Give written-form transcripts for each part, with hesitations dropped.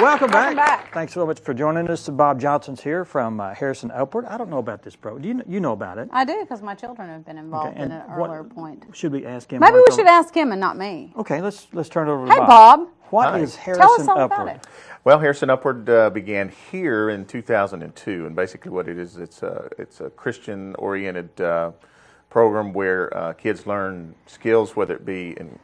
Welcome back. Thanks so much for joining us. Bob Johnson's here from Harrison Upward. I don't know about this program. You know about it? I do, because my children have been involved in an earlier point. Should we ask him? Maybe we should ask him and not me. Okay, let's turn it over to Hey, Bob. Bob. What is Harrison Tell us all Upward? about it. Well, Harrison Upward began here in 2002, and basically what it is, it's a Christian-oriented program where kids learn skills, whether it be in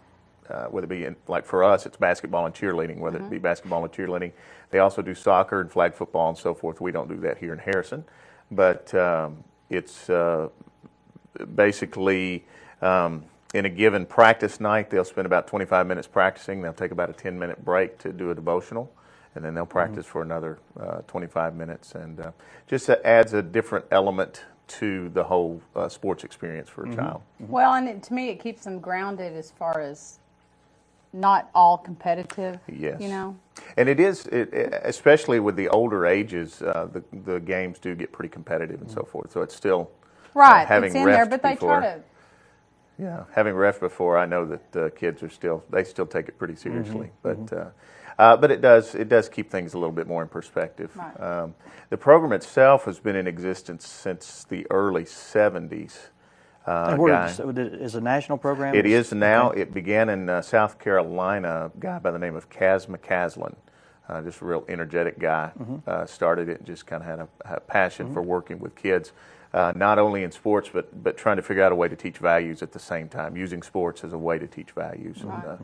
like for us, it's basketball and cheerleading, whether it be basketball and cheerleading. They also do soccer and flag football and so forth. We don't do that here in Harrison, but it's basically in a given practice night, they'll spend about 25 minutes practicing. They'll take about a 10-minute break to do a devotional, and then they'll practice for another 25 minutes. And just adds a different element to the whole sports experience for a child. Well, and to me, it keeps them grounded as far as not all competitive. Yes. You know? And it is, especially with the older ages, the games do get pretty competitive and so forth. So it's still Right, having it's in there, refed but they before, try to... Yeah, having refed before, I know that the kids are still take it pretty seriously. But it does keep things a little bit more in perspective. Right. The program itself has been in existence since the early 70s. Is a national program? It is now. Okay. It began in South Carolina. A guy by the name of Kaz McCaslin, just a real energetic guy, started it and just kind of had a passion for working with kids, not only in sports but trying to figure out a way to teach values at the same time, using sports as a way to teach values. Right.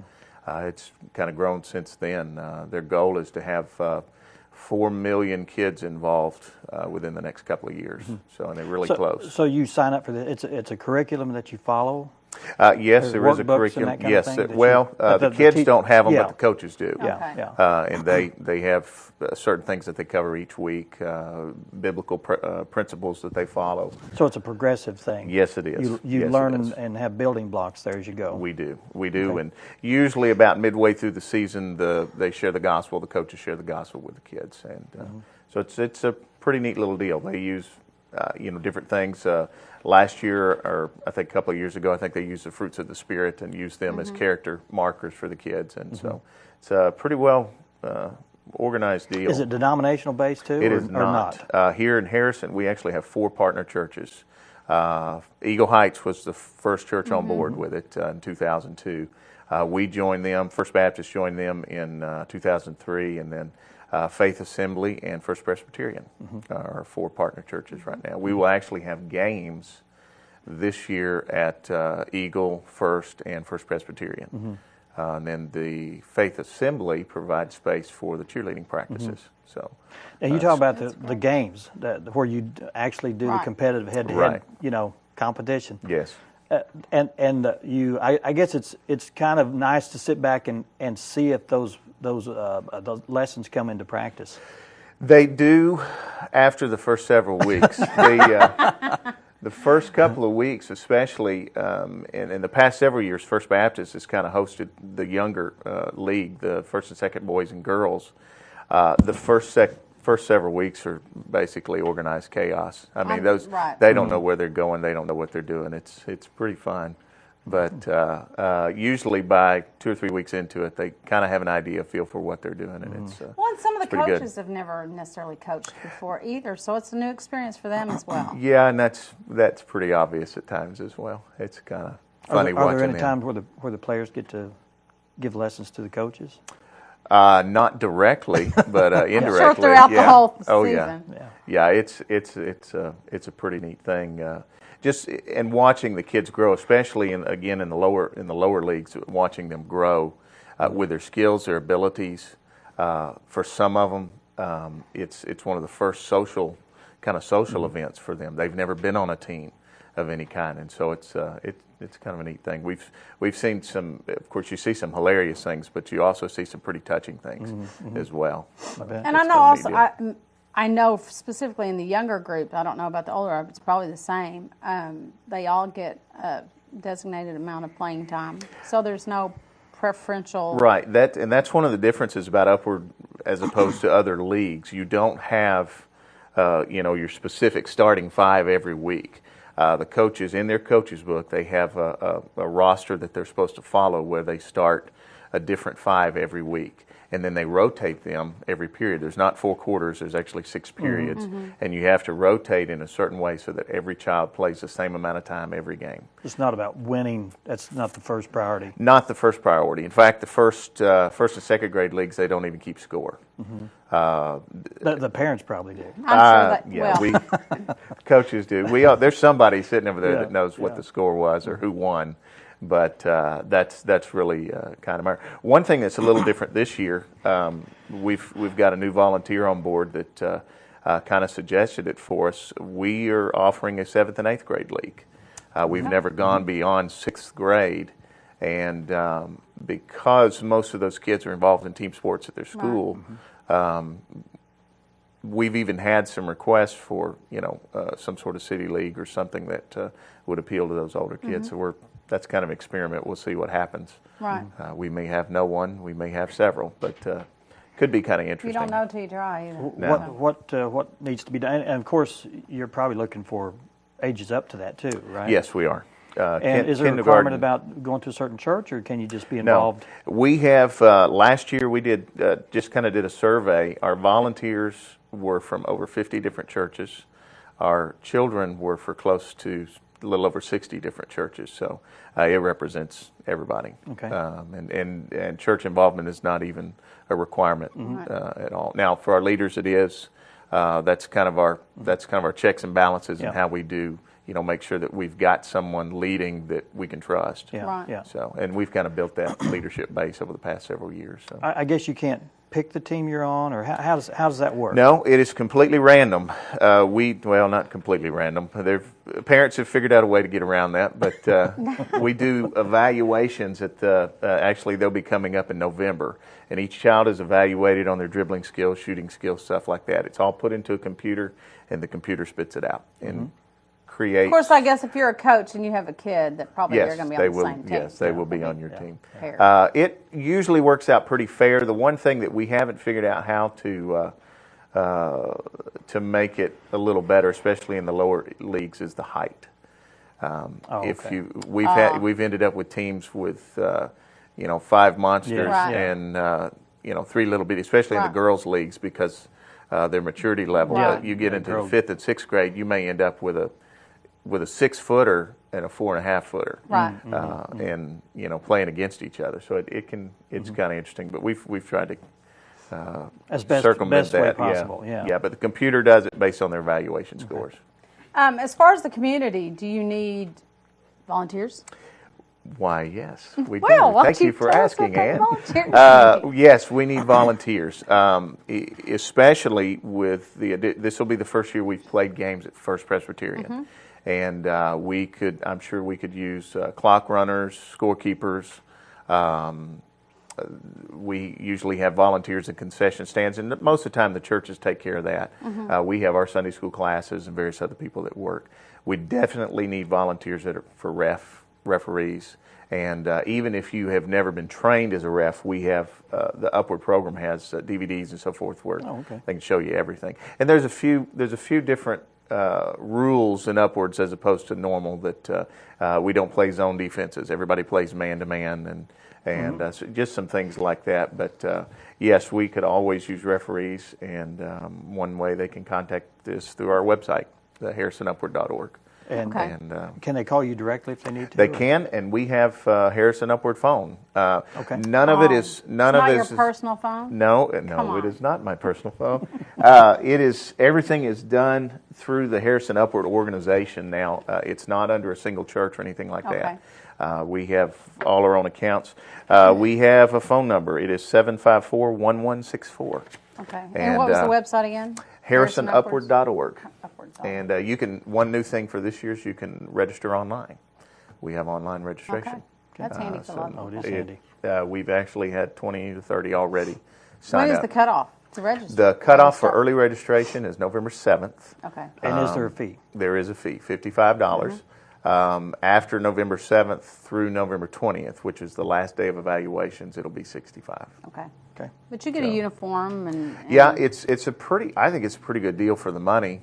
And it's kind of grown since then. Their goal is to have 4 million kids involved within the next couple of years. So, and they're really close. So you sign up for this. It's a curriculum that you follow? Yes, there is a curriculum. Yes, the kids don't have them, but the coaches do. Okay. And they have certain things that they cover each week, biblical principles that they follow. So it's a progressive thing. Yes, it is. You learn and have building blocks there as you go. We do, Okay. and usually about midway through the season, they share the gospel. The coaches share the gospel with the kids, and so it's a pretty neat little deal. They use different things. Last year, or I think a couple of years ago, I think they used the fruits of the Spirit and used them as character markers for the kids, and so it's a pretty well organized deal. Is it denominational based too? It is not. Here in Harrison, we actually have 4 partner churches. Eagle Heights was the first church on board with it in 2002. We joined them. First Baptist joined them in 2003, and then Faith Assembly and First Presbyterian are 4 partner churches right now. We will actually have games this year at Eagle, First, and First Presbyterian. And then the Faith Assembly provides space for the cheerleading practices. So, and you talk about the games where you actually do the competitive head-to-head, competition. Yes. I guess it's kind of nice to sit back and see if those lessons come into practice. They do after the first several weeks. The first couple of weeks, especially, in the past several years, First Baptist has kind of hosted the younger league, the first and second boys and girls. The first several weeks are basically organized chaos. I mean, they don't know where they're going. They don't know what they're doing. It's pretty fun. But usually by 2 or 3 weeks into it, they kind of have an idea, feel for what they're doing, and it's well, and some of the coaches good. have never necessarily coached before either, so it's a new experience for them as well. Yeah, and that's pretty obvious at times as well. It's kind of funny watching them. Are there any times where the players get to give lessons to the coaches? Not directly, but indirectly. Sure, throughout the whole season. Yeah. It's a pretty neat thing. Just and watching the kids grow, especially in the lower leagues, watching them grow with their skills, their abilities. For some of them, it's one of the first social events for them. They've never been on a team of any kind, and so it's kind of a neat thing. We've seen some. Of course, you see some hilarious things, but you also see some pretty touching things as well. And I know also. I know specifically in the younger group, I don't know about the older, it's probably the same. They all get a designated amount of playing time, so there's no preferential. Right, that's one of the differences about Upward as opposed to other leagues. You don't have, your specific starting 5 every week. The coaches, in their coaches book, they have a roster that they're supposed to follow where they start a different 5 every week. And then they rotate them every period. There's not 4 quarters, there's actually 6 periods. And you have to rotate in a certain way so that every child plays the same amount of time every game. It's not about winning. That's not the first priority. Not the first priority. In fact, the first and second grade leagues, they don't even keep score. The parents probably do. I'm sure Yeah, we coaches do. There's somebody sitting over there that knows what the score was or who won. But that's really kind of our one thing that's a little different this year. We've got a new volunteer on board that kind of suggested it for us. We are offering a 7th and 8th grade league. We've never gone beyond 6th grade, and because most of those kids are involved in team sports at their school, we've even had some requests for some sort of city league or something that would appeal to those older kids. So that's kind of an experiment. We'll see what happens. Right. We may have no one. We may have several, but could be kind of interesting. You don't know till you try either. No. What needs to be done? And of course, you're probably looking for ages up to that too, right? Yes, we are. And is there a requirement about going to a certain church, or can you just be involved? No. We have, last year we did just kind of did a survey. Our volunteers were from over 50 different churches. Our children were for close to a little over 60 different churches. So it represents everybody. Okay. And church involvement is not even a requirement at all. Now, for our leaders, it is. That's kind of our checks and balances and how we do. Make sure that we've got someone leading that we can trust. Yeah. Right. Yeah. So, and we've kind of built that leadership base over the past several years. So. I guess you can't pick the team you're on, or how does that work? No, it is completely random. Not completely random. Parents have figured out a way to get around that, but we do evaluations at actually they'll be coming up in November, and each child is evaluated on their dribbling skills, shooting skills, stuff like that. It's all put into a computer, and the computer spits it out and creates. Of course, I guess if you're a coach and you have a kid, that probably yes, you're going to be they on the will, same team. Yes, they will be on your team. Fair. It usually works out pretty fair. The one thing that we haven't figured out how to make it a little better, especially in the lower leagues, is the height. We've ended up with teams with 5 monsters and 3 little bitty, especially in the girls' leagues because their maturity level. Right. You get into the 5th and 6th grade, you may end up with a 6-footer and a 4.5-footer, Right. and playing against each other. So it's kind of interesting. But we've tried to as best circumvent way that. possible. Yeah. But the computer does it based on their evaluation scores. As far as the community, do you need volunteers? Why, yes, we Well, do. Thank you for asking, Ann. Ann. Yes, we need volunteers, especially with this will be the first year we've played games at First Presbyterian. And I'm sure we could use clock runners, scorekeepers. We usually have volunteers in concession stands, and most of the time the churches take care of that. We have our Sunday school classes and various other people that work. We definitely need volunteers that are for referees. And even if you have never been trained as a ref, we have the Upward program has DVDs and so forth where they can show you everything. And there's a few different rules in Upwards as opposed to normal that we don't play zone defenses. Everybody plays man to man and so just some things like that. But yes, we could always use referees, and one way they can contact us through our website, harrisonupward.org. And can they call you directly if they need to? They can, and we have Harrison Upward phone. None of it is your personal phone? No, it is not my personal phone. Everything is done through the Harrison Upward organization now. It's not under a single church or anything like that. We have all our own accounts. We have a phone number. It is 754-1164. Okay. And what was the website again? harrisonupward.org. And one new thing for this year is you can register online. We have online registration. Okay. That's handy for a lot of people. It is handy. We've actually had 20 to 30 already sign up. When is the cutoff to register? The cutoff for early registration is November 7th. Okay. And is there a fee? There is a fee, $55. After November 7th through November 20th, which is the last day of evaluations, it'll be $65. Okay. Okay. But you get a uniform and yeah, I think it's a pretty good deal for the money.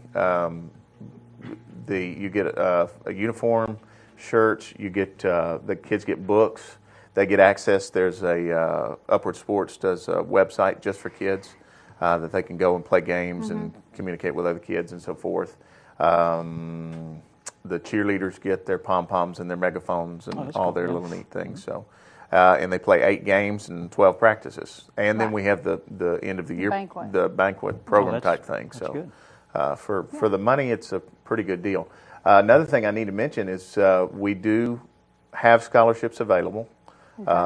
You get a uniform, shirts. You get the kids get books. They get access. There's a Upward Sports does a website just for kids that they can go and play games and communicate with other kids and so forth. The cheerleaders get their pom-poms and their megaphones and all their little neat things. So, and they play 8 games and 12 practices. And then we have the end of the year, the banquet program type thing. So for the money, it's a pretty good deal. Another thing I need to mention is we do have scholarships available.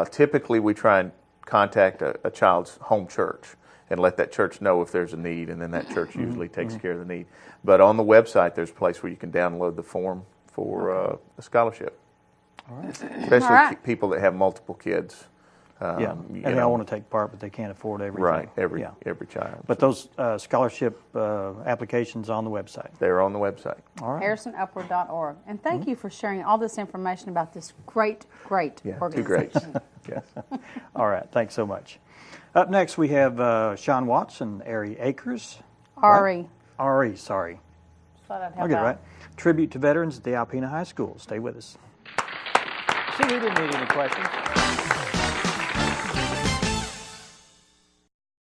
Typically, we try and contact a child's home church and let that church know if there's a need, and then that church usually takes care of the need. But on the website, there's a place where you can download the form for a scholarship. All right. Especially people that have multiple kids. And they all want to take part, but they can't afford everything. Right, every child. But those scholarship applications on the website. They're on the website. All right. HarrisonUpward.org. And thank you for sharing all this information about this great organization. Too great. Yes. All right, thanks so much. Up next, we have Sean Watson, Ari Akers. Ari, sorry. I'll get it right. Tribute to veterans at the Alpena High School. Stay with us. See, we didn't need any questions.